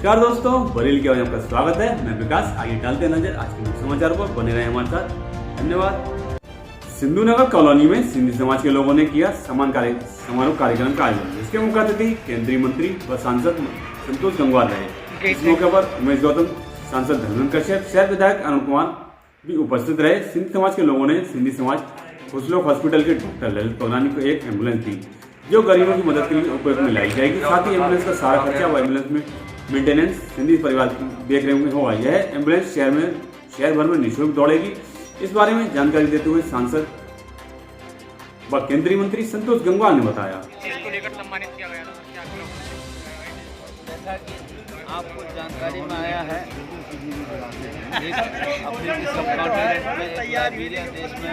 नमस्कार दोस्तों, बरेली के आपका स्वागत है। मैं विकास। आगे डालते नजर आज के समाचार पर, बने रहे हमारे साथ। धन्यवाद। सिंधु नगर कॉलोनी में सिंधी समाज के लोगों ने किया समारोह कार्यक्रम का आयोजन, जिसके मुख्य अतिथि केंद्रीय मंत्री व सांसद संतोष गंगवार रहे। इस मौके पर उमेश गौतम, सांसद धर्मेंद्र कश्यप, शहर विधायक अनंत कुमार भी उपस्थित रहे। सिंधी समाज के लोगों ने सिंधी समाज खुशलोक हॉस्पिटल के डॉक्टर ललित पगलानी को एक एम्बुलेंस दी, जो गरीबों की मदद के लिए उपयोग में लाई जाएगी। साथ ही एम्बुलेंस का सारा खर्चा व एम्बुलेंस में मेंटेनेंस सिंधी परिवार की देखरेख में होगा। यह एम्बुलेंस शहर भर में निःशुल्क दौड़ेगी। इस बारे में जानकारी देते हुए सांसद व केंद्रीय मंत्री संतोष गंगवार ने बताया। इसको लेकर सम्मानित किया गया था। जैसा कि आपको जानकारी में आया है, एक अफ्रीकी सब कॉन्टिनेंट में मीडिया देश में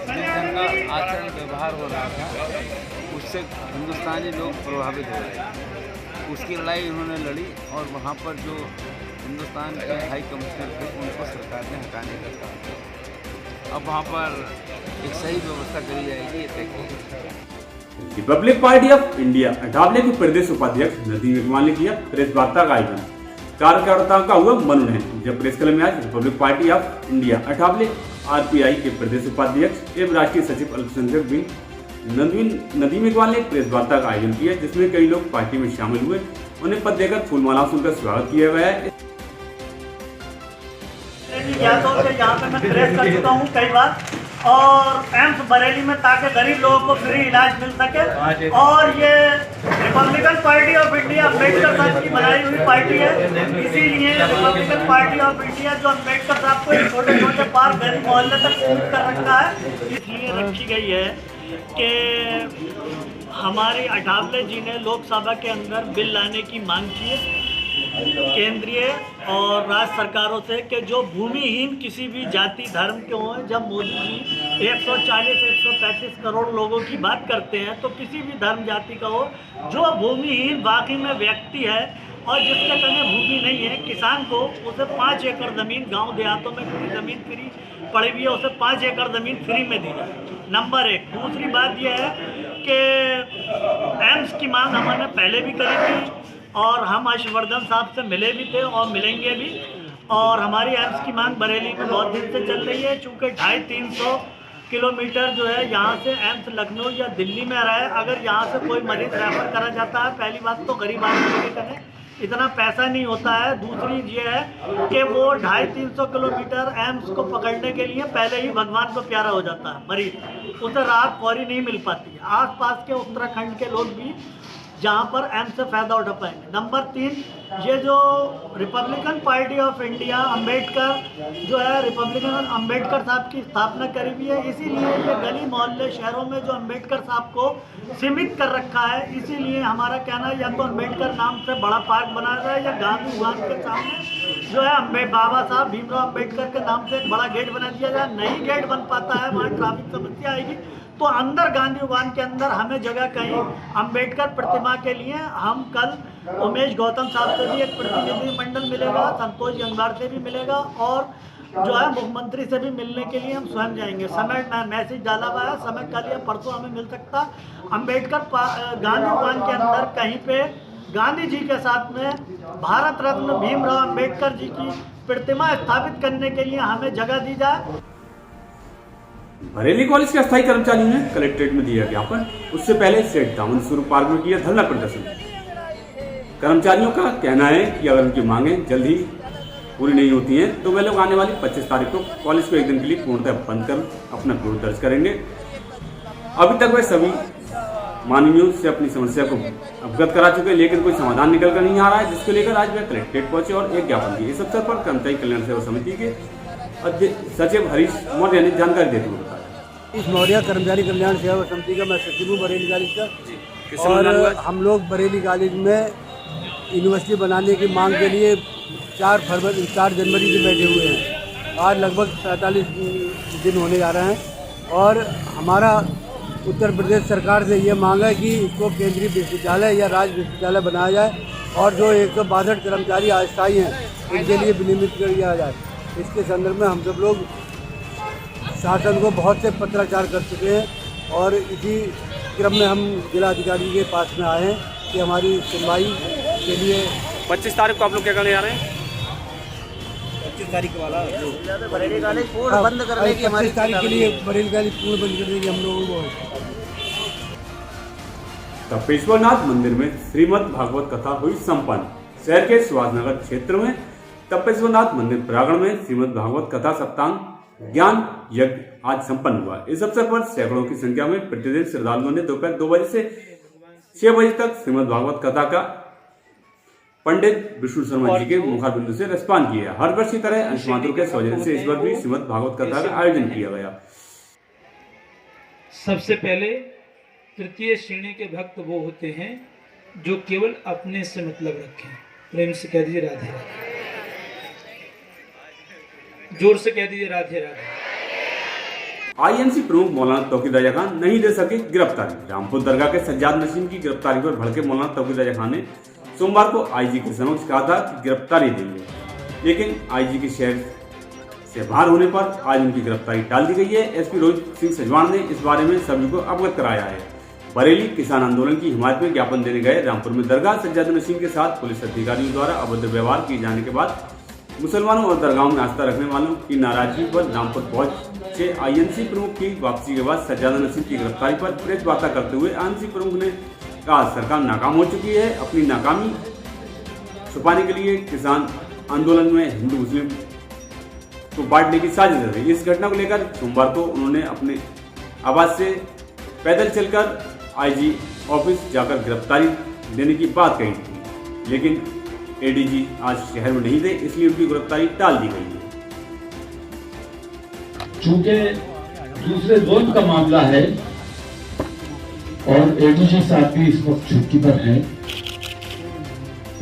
जिस ढंग का आचरण व्यवहार हो रहा था, उससे हिंदुस्तानी लोग प्रभावित हो रहे हैं। उसकी लड़ाई उन्होंने लड़ी और वहाँ पर जो हिंदुस्तान के हाई कमिश्नर थे, उनको सरकार ने हटाने का काम किया। अब वहाँ पर एक सही व्यवस्था करी जाएगी, ये तय किया। Republic party of India Athawale के प्रदेश उपाध्यक्ष नदीम इकबाल ने किया प्रेस वार्ता का आयोजन। कार्यकर्ताओं का हुआ मनोनयन। जब प्रेस क्लब में आज Republic party of India Athawale RPI के प्रदेश उपाध्यक्ष एवं राष्ट्रीय सचिव अल्पसंख्यक विंग नदीम इकबाल ने प्रेस वार्ता का आयोजन किया, जिसमें कई लोग पार्टी में शामिल हुए। उन्हें पद देकर फूलमाला से उनका स्वागत किया गया है। यहाँ पे मैं प्रेस कर चुका हूँ कई बार, और एम्स बरेली में, ताकि गरीब लोगों को फ्री इलाज मिल सके। और ये Republican party of India Ambedkar साहब की बनाई हुई पार्टी है, इसीलिए रिपब्लिकन पार्टी ऑफ इंडिया जो अम्बेडकर साहब को छोटे छोटे पार्क गरीब मोहल्ले तक सीमित कर रखा है, इसलिए रखी गई है कि हमारे अठावले जी ने लोकसभा के अंदर बिल लाने की मांग की है केंद्रीय और राज्य सरकारों से, कि जो भूमिहीन किसी भी जाति धर्म के हों। जब मोदी जी 140-135 करोड़ लोगों की बात करते हैं, तो किसी भी धर्म जाति का हो, जो भूमिहीन बाकी में व्यक्ति है और जिसके कने भूमि नहीं है, किसान को उसे 5 एकड़ ज़मीन, गांव देहातों में पूरी ज़मीन फ्री पड़ी हुई है, उसे 5 एकड़ ज़मीन फ्री में दी जाए। नंबर 1। दूसरी बात यह है कि एम्स की मांग हमने पहले भी करी थी और हम हर्षवर्धन साहब से मिले भी थे और मिलेंगे भी। और हमारी एम्स की मांग बरेली में बहुत दिन से चल रही है, चूँकि 250-300 किलोमीटर जो है यहाँ से एम्स लखनऊ या दिल्ली में रहा है। अगर यहाँ से कोई मरीज रेफर करा जाता है, पहली बात तो गरीब आदमी के कने इतना पैसा नहीं होता है। दूसरी ये है कि वो 250-300 किलोमीटर एम्स को पकड़ने के लिए पहले ही भगवान को प्यारा हो जाता है मरीज, उसे राहत फौरी नहीं मिल पाती है। आसपास के उत्तराखंड के लोग भी जहाँ पर एम्स से फ़ायदा उठा पाएंगे। नंबर 3, ये जो Republican party of India Ambedkar जो है, रिपब्लिकन अम्बेडकर साहब की स्थापना करी हुई है, इसीलिए ये गली मोहल्ले शहरों में जो अम्बेडकर साहब को सीमित कर रखा है। इसीलिए हमारा कहना है, या तो अम्बेडकर नाम से बड़ा पार्क बनाया जाए, या गांधी उद्यान के सामने जो है बाबा साहब भीमराव अम्बेडकर के नाम से एक बड़ा गेट बना दिया जाए। नहीं गेट बन पाता है, वहाँ ट्रैफिक समस्या आएगी, तो अंदर गांधी उद्यान के अंदर हमें जगह कहीं अम्बेडकर प्रतिमा के लिए। हम कल उमेश गौतम साहब से भी एक प्रतिनिधिमंडल मिलेगा, संतोष गंगवार से भी मिलेगा, और जो है मुख्यमंत्री से भी मिलने के लिए हम स्वयं जाएंगे। समय मैसेज डाला हुआ है, समय कल या परसों हमें मिल सकता। अम्बेडकर गांधी उद्यान के अंदर कहीं पे गांधी जी के साथ में भारत रत्न भीमराव अम्बेडकर जी की प्रतिमा स्थापित करने के लिए हमें जगह दी जाए। बरेली कॉलेज के अस्थायी कर्मचारियों ने कलेक्ट्रेट में दिया ज्ञापन। उससे पहले सेठ दामन स्वरूप पार्क में किया धरना प्रदर्शन। कर्मचारियों का कहना है कि अगर उनकी मांगें जल्द ही पूरी नहीं होती हैं, तो वे लोग आने वाली 25 तारीख को कॉलेज को एक दिन के लिए पूर्णतः बंद कर अपना विरोध दर्ज करेंगे। अभी तक वे सभी मानवीयों से अपनी समस्या को अवगत करा चुके, लेकिन कोई समाधान निकल कर नहीं आ रहा है, जिसको लेकर आज वे कलेक्ट्रेट पहुंचे और एक ज्ञापन दिए। इस अवसर पर कर्मचारी कल्याण सेवा समिति के सचिव हरीश मौर्य ने जानकारी देते हुए बताया। इस मौर्य कर्मचारी कल्याण सेवा समिति का मैं सचिव हूँ बरेली कॉलेज का। और हम लोग बरेली कॉलेज में यूनिवर्सिटी बनाने की मांग के लिए 4 जनवरी से बैठे हुए हैं। आज लगभग 47 दिन होने जा रहे हैं, और हमारा उत्तर प्रदेश सरकार से ये मांग है कि इसको केंद्रीय विश्वविद्यालय या राज्य विश्वविद्यालय बनाया जाए, और जो 162 कर्मचारी अस्थायी हैं इनके लिए विनियमित कर दिया जाए। इसके संदर्भ में हम सब लोग शासन को बहुत से पत्राचार कर चुके हैं, और इसी क्रम में हम जिला अधिकारी के पास में आए हैं कि हमारी सुनवाई उसके लिए 25 तारीख को आप लोग क्या करने जा रहे हैं? 25 तारीख के लिए बरेली कॉलेज पूर्ण बंद करने की हम लोगों को। तपेश्वरनाथ मंदिर में श्रीमद् भागवत कथा हुई संपन्न। शहर के सुभाषनगर क्षेत्र में तपेश्वरनाथ मंदिर प्रांगण में श्रीमद् भागवत कथा सप्तांग ज्ञान यज्ञ आज संपन्न हुआ। इस अवसर पर सैकड़ों की संख्या में प्रतिदिन श्रद्धालुओं ने दोपहर 2 बजे से 6 बजे तक श्रीमद् भागवत कथा का पंडित विष्णु शर्मा जी के मुखारबिंदु से रसपान किया। हर वर्ष की तरह अंशमातुर के सौजन्य से इस बार भी श्रीमद् भागवत कथा का आयोजन किया गया। सबसे पहले तृतीय श्रेणी के भक्त वो होते हैं जो केवल अपने से मतलब रखें। प्रेम से कह दीजिए राधे राधे, जोर से कह दीजिए राधे राधे। आईएनसी प्रमुख मौलाना तौकीर रजा खान नहीं दे सके गिरफ्तारी। रामपुर दरगाह के सज्जाद नसीम की गिरफ्तारी पर भड़के मौलाना तौकीर रजा खान ने सोमवार को आईजी के समक्ष कहा था कि गिरफ्तारी देंगे, लेकिन आईजी के शहर से बाहर होने पर आज उनकी गिरफ्तारी टाल दी गई है। एसपी रोहित सिंह सजवाण ने इस बारे में सभी को अवगत कराया है। बरेली किसान आंदोलन की हिमायत में ज्ञापन देने गए रामपुर में दरगाह सज्जाद नसीम के साथ पुलिस अधिकारियों द्वारा अभद्र व्यवहार किए जाने के बाद मुसलमानों और दरगाहों में आस्था रखने वालों की नाराजगी पर रामपुर पहुंचे आईएनसी प्रमुख की वापसी के बाद सज्जाद नसीम की गिरफ्तारी पर प्रेस वार्ता करते हुए आईएनसी प्रमुख ने कहा सरकार नाकाम हो चुकी है। अपनी नाकामी छुपाने के लिए किसान आंदोलन में हिंदू मुस्लिम को बांटने की साजिश रही। इस घटना को लेकर सोमवार को उन्होंने अपने आवास से पैदल चलकर आईजी ऑफिस जाकर गिरफ्तारी देने की बात कही थी, लेकिन एडीजी आज शहर में नहीं थे, इसलिए उनकी गिरफ्तारी टाल दी गई है। चूंकि दूसरे जोन का मामला है और एडीजी साहब भी इस वक्त छुट्टी पर हैं,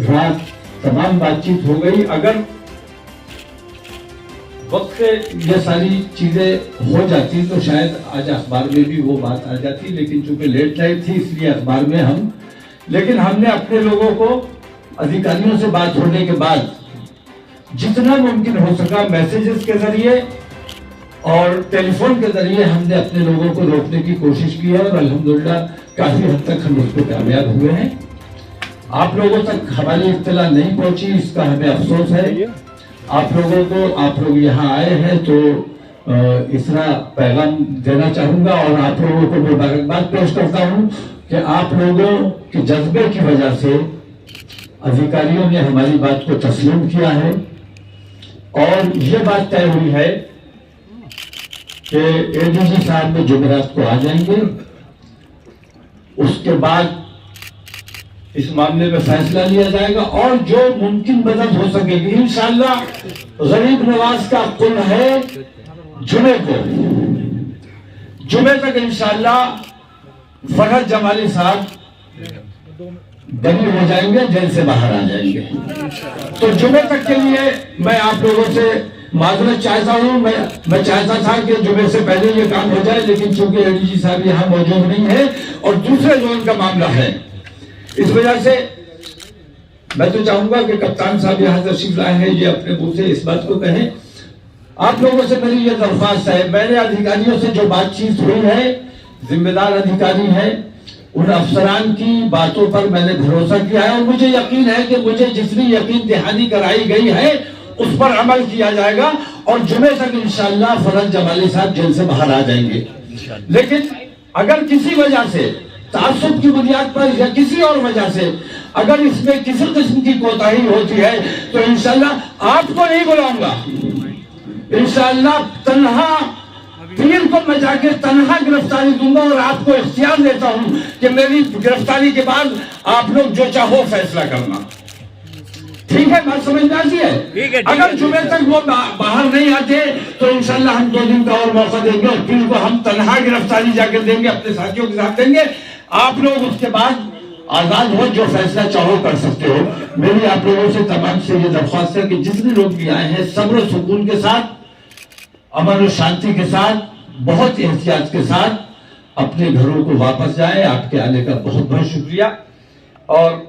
रात तमाम बातचीत हो गई। अगर वक्त से ये सारी चीजें हो जाती तो शायद आज अखबार में भी वो बात आ जाती, लेकिन चूंकि लेट नाइट थी इसलिए अखबार में लेकिन हमने अपने लोगों को अधिकारियों से बात होने के बाद जितना मुमकिन हो सका मैसेजेस के जरिए और टेलीफोन के जरिए हमने अपने लोगों को रोकने की कोशिश की है और अल्हम्दुलिल्लाह काफी हद तक हम उसको कामयाब हुए हैं। आप लोगों तक हमारी इत्तला नहीं पहुंची, इसका हमें अफसोस है। आप लोग यहाँ आए हैं तो इसका पैगाम देना चाहूंगा और आप लोगों को मुबारकबाद पेश करता हूँ कि आप लोगों के जज्बे की वजह से अधिकारियों ने हमारी बात को तस्लीम किया है और ये बात तय हुई है कि एडीजी साहब में जुमेरात को आ जाएंगे। उसके बाद इस मामले में फैसला लिया जाएगा और जो मुमकिन मदद हो सकेगी इंशाअल्लाह। गरीब नवाज का कुल है जुमे तक इंशाअल्लाह फरहत जमाली साहब बरी हो जाएंगे, जेल से बाहर आ जाएंगे। तो जुमे तक के लिए मैं आप लोगों से माजरत चाहता हूँ। मैं चाहता था कि जुमे से पहले ये काम हो जाए, लेकिन चूंकि एडीजी साहब यहाँ मौजूद नहीं है और दूसरे जोन का मामला है, इस वजह से मैं तो चाहूंगा कि कप्तान साहब यहाँ तशरीफ लाए हैं, ये अपने मुंह से इस बात को कहें। आप लोगों से मेरी ये दरख्वास्त है, मैंने अधिकारियों से जो बातचीत हुई है, जिम्मेदार अधिकारी हैं, उन अफसरान की बातों पर मैंने भरोसा किया है और मुझे यकीन है कि मुझे जितनी यकीन दहानी कराई गई है उस पर अमल किया जाएगा और जुमे तक इंशाअल्लाह फरहत जमाली साहब जेल से बाहर आ जाएंगे। लेकिन अगर किसी वजह से तासुब की बुनियाद पर या किसी और वजह से अगर इसमें किसी किस्म की कोताही होती है तो इंशाअल्लाह आपको नहीं बुलाऊंगा। इंशाअल्लाह तन्हा पीर को मैं जाके तन्हा गिरफ्तारी दूंगा और आपको इख्तियार देता हूं कि मेरी गिरफ्तारी के बाद आप लोग जो चाहो फैसला करना। ठीक है, बात समझ में आती है। अगर जुमे तक वो बाहर नहीं आते तो इंशाल्लाह हम 2 दिन का और मौका देंगे और पीर को हम तन्हा गिरफ्तारी जाकर देंगे, अपने साथियों के साथ देंगे। आप लोग उसके बाद आजाद हो, जो फैसला चाहो कर सकते हो। मेरी आप लोगों से तमाम से ये दरख्वास्त है कि जितने लोग भी आए हैं सब्र सुकून के साथ, अमन और शांति के साथ, बहुत एहतियात के साथ अपने घरों को वापस जाए। आपके आने का बहुत बहुत शुक्रिया और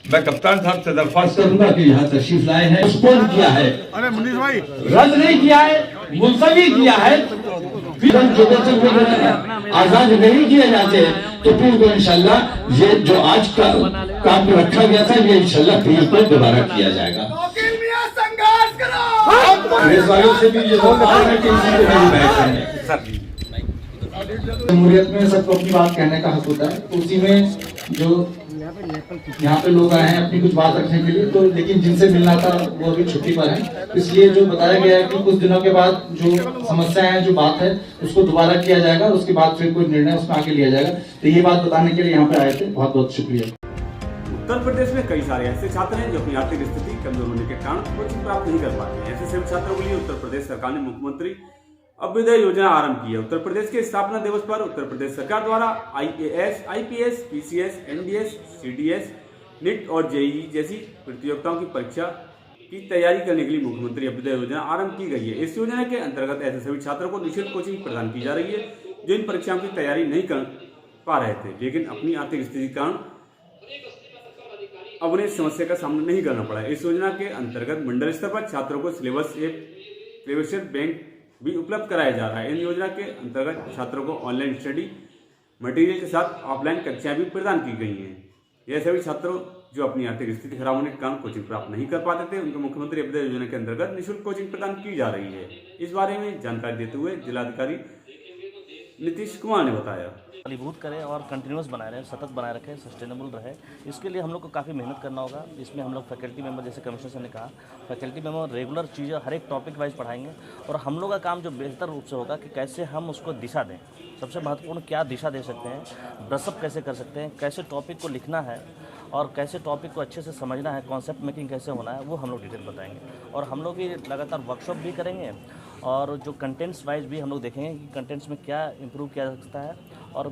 मैं कप्तान साहब से दरख्वास्त करूंगा कि यहाँ तशरीफ लाए हैं, पोस्टपोन किया है, रद्द नहीं किया है। मुलतवी किया है, फिर हम जो आजाद नहीं किए जाते तो फिर तो इंशाल्लाह ये जो आज का काम रखा गया था ये इंशाल्लाह फिर पर दोबारा किया जाएगा। प्रेस वालों से भी ये जमहूरियत में सबको अपनी बात कहने का हक होता है, तो उसी में जो यहाँ पे लोग आए हैं अपनी कुछ बात रखने के लिए, तो लेकिन जिनसे मिलना था वो अभी छुट्टी पर है, इसलिए जो बताया गया है कि कुछ दिनों के बाद जो समस्या है, जो बात है, उसको दोबारा किया जाएगा, उसके बाद फिर कोई निर्णय उसमें आगे लिया जाएगा। तो ये बात बताने के लिए यहाँ पे आए थे, बहुत बहुत शुक्रिया। उत्तर प्रदेश में कई सारे ऐसे छात्र हैं जो अपनी आर्थिक स्थिति कमजोर होने के कारण कोचिंग प्राप्त नहीं कर पाते हैं। ऐसे सभी छात्रों के लिए उत्तर प्रदेश सरकार ने मुख्यमंत्री अभ्युदय योजना आरंभ की है। उत्तर प्रदेश के स्थापना दिवस पर उत्तर प्रदेश सरकार द्वारा IAS, IPS, PCS, NDS, CDS, NIT और JEE जैसी प्रतियोगिताओं की परीक्षा की तैयारी करने के लिए मुख्यमंत्री अभ्युदय योजना आरंभ की गई है। इस योजना के अंतर्गत ऐसे सभी छात्रों को निःशुल्क कोचिंग प्रदान की जा रही है जो इन परीक्षाओं की तैयारी नहीं कर पा रहे थे, लेकिन अपनी आर्थिक स्थिति के कारण अब उन्हें इस समस्या का सामना नहीं करना पड़ा। इस योजना के अंतर्गत मंडल स्तर पर छात्रों को सिलेबस प्रेवेशन बैंक भी उपलब्ध कराया जा रहा है। इन योजना के अंतर्गत छात्रों को ऑनलाइन स्टडी मटेरियल के साथ ऑफलाइन कक्षाएं भी प्रदान की गई हैं। यह सभी छात्रों जो अपनी आर्थिक स्थिति खराब होने के कारण कोचिंग प्राप्त नहीं कर पाते थे, उनको मुख्यमंत्री अभ्युदय योजना के अंतर्गत निःशुल्क कोचिंग प्रदान की जा रही है। इस बारे में जानकारी देते हुए जिलाधिकारी नीतीश कुमार ने बताया, फलीभूत करें और कंटिन्यूस बनाए रहें, सतत बनाए रखें, सस्टेनेबल रहे। इसके लिए हम लोग को काफ़ी मेहनत करना होगा। इसमें हम लोग फैकल्टी मेंबर, जैसे कमिश्नर सर ने कहा, फैकल्टी मेंबर रेगुलर चीज़ें हर एक टॉपिक वाइज पढ़ाएंगे और हम लोग का काम जो बेहतर रूप से होगा कि कैसे हम उसको दिशा दें। सबसे महत्वपूर्ण क्या दिशा दे सकते हैं, ब्रशअप कैसे कर सकते हैं, कैसे टॉपिक को लिखना है और कैसे टॉपिक को अच्छे से समझना है, कॉन्सेप्ट मेकिंग कैसे होना है, वो हम लोग डिटेल बताएंगे। और हम लोग ये लगातार वर्कशॉप भी करेंगे और जो कंटेंट्स वाइज भी हम लोग देखेंगे कि कंटेंट्स में क्या इंप्रूव किया जा सकता है और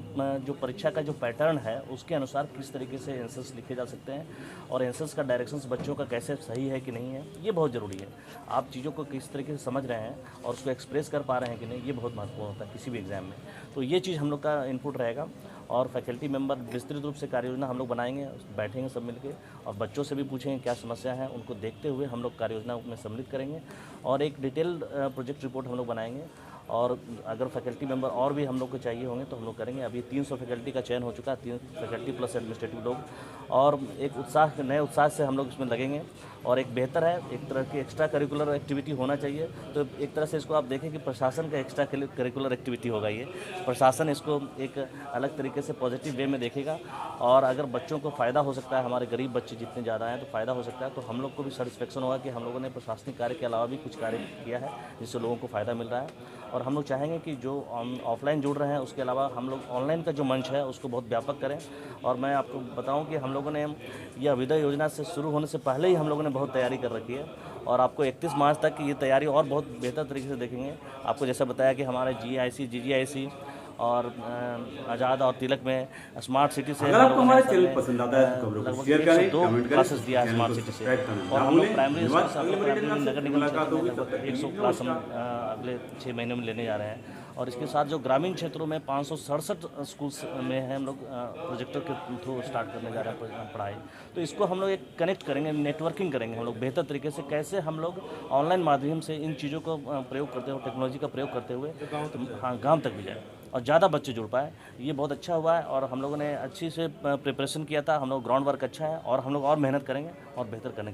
जो परीक्षा का जो पैटर्न है उसके अनुसार किस तरीके से आंसर्स लिखे जा सकते हैं और आंसर्स का डायरेक्शंस बच्चों का कैसे सही है कि नहीं है, ये बहुत ज़रूरी है। आप चीज़ों को किस तरीके से समझ रहे हैं और उसको एक्सप्रेस कर पा रहे हैं कि नहीं, ये बहुत महत्वपूर्ण होता है किसी भी एग्ज़ाम में। तो ये चीज़ हम लोग का इनपुट रहेगा और फैकल्टी मेंबर विस्तृत रूप से कार्य योजना हम लोग बनाएंगे, बैठेंगे सब मिलके और बच्चों से भी पूछेंगे क्या समस्या है, उनको देखते हुए हम लोग कार्य योजना में सम्मिलित करेंगे और एक डिटेल्ड प्रोजेक्ट रिपोर्ट हम लोग बनाएंगे। और अगर फैकल्टी मेंबर और भी हम लोग को चाहिए होंगे तो हम लोग करेंगे। अभी 300 फैकल्टी का चयन हो चुका है, 3 फैकल्टी प्लस एडमिनिस्ट्रेटिव लोग, और एक नए उत्साह से हम लोग इसमें लगेंगे। और एक बेहतर है, एक तरह की एक्स्ट्रा करिकुलर एक्टिविटी होना चाहिए। तो एक तरह से इसको आप देखें कि प्रशासन का एक्स्ट्रा करिकुलर एक्टिविटी होगा। ये प्रशासन इसको एक अलग तरीके से पॉजिटिव वे में देखेगा और अगर बच्चों को फ़ायदा हो सकता है, हमारे गरीब बच्चे जितने ज़्यादा हैं तो फ़ायदा हो सकता है, तो हम लोग को भी सेटिस्फेक्शन होगा कि हम लोगों ने प्रशासनिक कार्य के अलावा भी कुछ कार्य किया है जिससे लोगों को फ़ायदा मिल रहा है। और हम लोग चाहेंगे कि जो ऑफलाइन जुड़ रहे हैं उसके अलावा हम लोग ऑनलाइन का जो मंच है उसको बहुत व्यापक करें। और मैं आपको बताऊं कि हम लोगों ने ये अभ्युदय योजना से शुरू होने से पहले ही हम लोगों ने बहुत तैयारी कर रखी है और आपको 31 मार्च तक ये तैयारी और बहुत बेहतर तरीके से देखेंगे। आपको जैसा बताया कि हमारे GIC, GGIC और आज़ाद और तिलक में स्मार्ट सिटी से अगर आपको हमारे चैनल पसंद आता है तो खबरों को शेयर करें, कमेंट करें, क्लासेस दिया है स्मार्ट सिटी से। और हम लोग प्राइमरी नगर निगम 100 क्लास हम अगले 6 महीने में लेने जा रहे हैं। और इसके साथ जो ग्रामीण क्षेत्रों में 567 स्कूल्स में है, हम लोग प्रोजेक्टर के थ्रू स्टार्ट करने जा रहे हैं पढ़ाई। तो इसको हम लोग एक कनेक्ट करेंगे, नेटवर्किंग करेंगे हम लोग बेहतर तरीके से, कैसे हम लोग ऑनलाइन माध्यम से इन चीज़ों को प्रयोग करते हुए, टेक्नोलॉजी का प्रयोग करते हुए गाँव तक भी जाए और ज़्यादा बच्चे जुड़ पाए। ये बहुत अच्छा हुआ है और हम लोगों ने अच्छी से प्रिपरेशन किया था। हम लोग ग्राउंड वर्क अच्छा है और हम लोग और मेहनत करेंगे और बेहतर करने